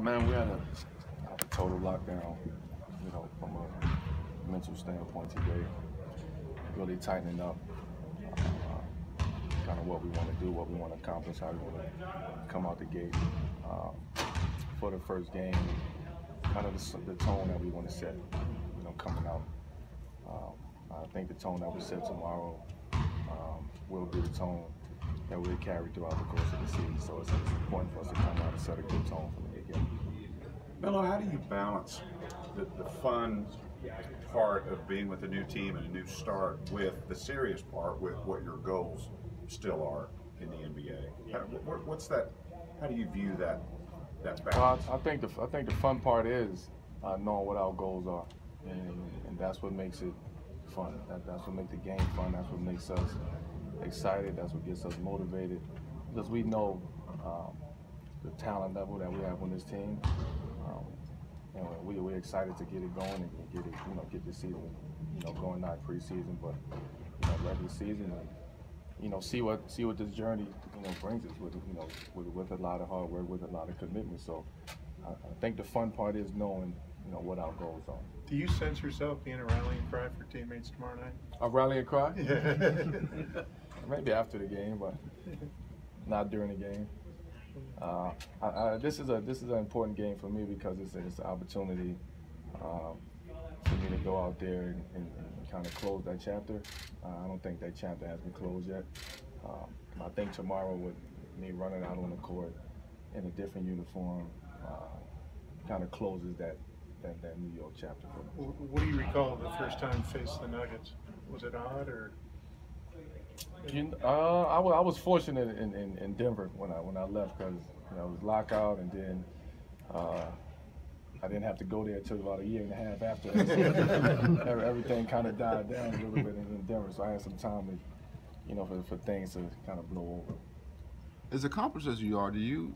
Man, we had a total lockdown, you know, from a mental standpoint today. Really tightening up kind of what we want to do, what we want to accomplish, how we want to come out the gate for the first game, kind of the tone that we want to set, you know, coming out. I think the tone that we set tomorrow will be the tone that we'll carry throughout the course of the season. So it's important for us to come out and set a good tone from the beginning. Melo, how do you balance the fun part of being with a new team and a new start with the serious part, with what your goals still are in the NBA? What's that? How do you view that balance? Well, I think the fun part is knowing what our goals are, and that's what makes it fun. That's what makes the game fun. That's what makes us excited. That's what gets us motivated, because we know the talent level that we have on this team. And we're excited to get it going and get it, get the season, going not preseason, but regular season, and see what this journey, brings us with a lot of hard work, with a lot of commitment. So I think the fun part is knowing, what our goals are. Do you sense yourself being a rallying cry for teammates tomorrow night? A rallying cry? Maybe after the game, but not during the game. This is an important game for me because it's an opportunity for me to go out there and kind of close that chapter. I don't think that chapter has been closed yet. I think tomorrow, with me running out on the court in a different uniform, kind of closes that New York chapter for me. What do you recall the first time faced the Nuggets? Was it odd or? I was fortunate in Denver when I left, because it was lockout, and then I didn't have to go there until about a year and a half after that. So everything kind of died down a little bit in Denver, so I had some time to, for things to kind of blow over. As accomplished as you are, do you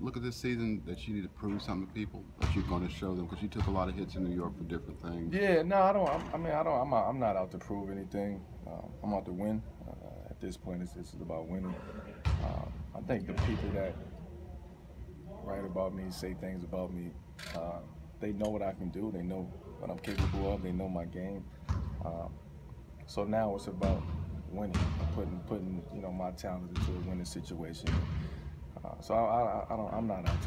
look at this season that you need to prove something to people, that you're going to show them? Because you took a lot of hits in New York for different things. Yeah, no, I don't. I'm not out to prove anything. I'm out to win. At this point, this is about winning. I think the people that write about me, say things about me, they know what I can do. They know what I'm capable of. They know my game. So now it's about winning, putting my talent into a winning situation. So I'm not out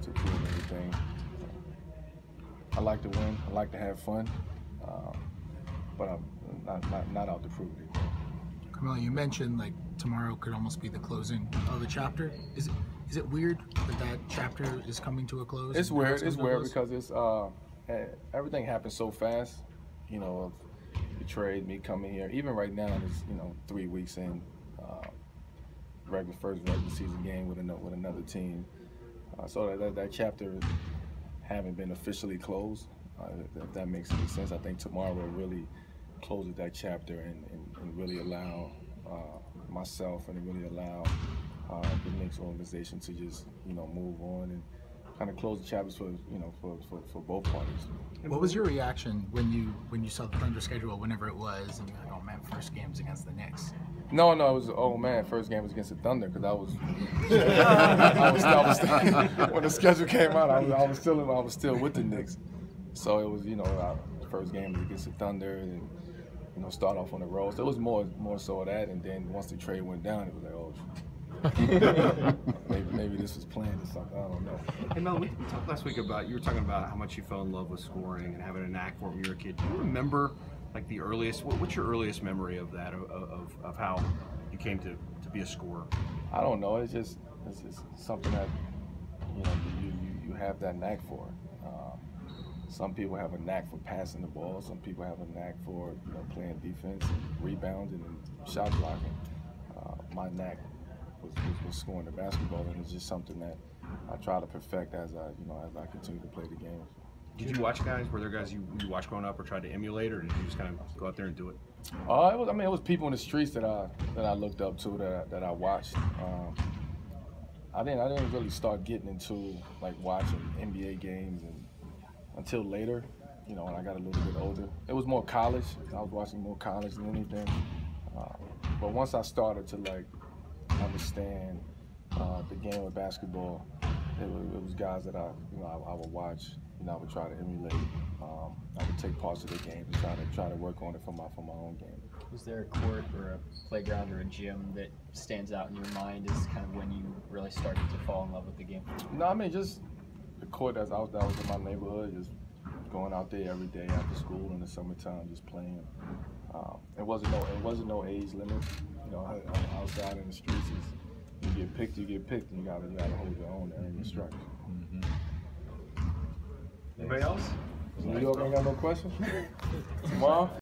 to prove anything. I like to win. I like to have fun, but I'm not out to prove anything. Carmelo, you mentioned like tomorrow could almost be the closing of the chapter. Is it weird that chapter is coming to a close? It's weird. It's weird because it's everything happens so fast. Of the trade, me coming here. Even right now, it's 3 weeks in. First regular season game with another team, so that chapter haven't been officially closed. If that makes any sense, I think tomorrow really closes that chapter and really allow myself and really allow the Knicks organization to just move on and kind of close the chapters for both parties. What was your reaction when you saw the Thunder schedule, whenever it was, and you're like, oh man, first game's against the Knicks? No, it was, oh man, first game was against the Thunder, because I was when the schedule came out, I was still with the Knicks. So it was, our first game was against the Thunder, and start off on the road. So it was more so of that, and then once the trade went down, it was like, oh, maybe this was planned or something. I don't know. Hey Mel, we talked last week about, you were talking about how much you fell in love with scoring and having a knack for it when you were a kid. Do you remember like the earliest? What's your earliest memory of that? Of how you came to be a scorer? I don't know. It's just something that you have that knack for. Some people have a knack for passing the ball. Some people have a knack for playing defense, and rebounding, and shot blocking. My knack was scoring the basketball, and it's just something that I try to perfect as I continue to play the game. Did you watch guys? Were there guys you watched growing up or tried to emulate, or did you just kind of go out there and do it? It was people in the streets that I looked up to, that I watched. I didn't really start getting into like watching NBA games until later, when I got a little bit older. It was more college. I was watching more college than anything. But once I started to like understand the game of basketball, it was guys that I would watch. I would try to emulate. I would take parts of the game and try to work on it for my own game. Was there a court or a playground or a gym that stands out in your mind as kind of when you really started to fall in love with the game? No, I mean just the court that was in my neighborhood, just going out there every day after school in the summertime, just playing. It wasn't no age limit. Outside in the streets, you get picked, and you gotta hold your own to earn your stripes. Anybody else? New York ain't got no questions? Tomorrow?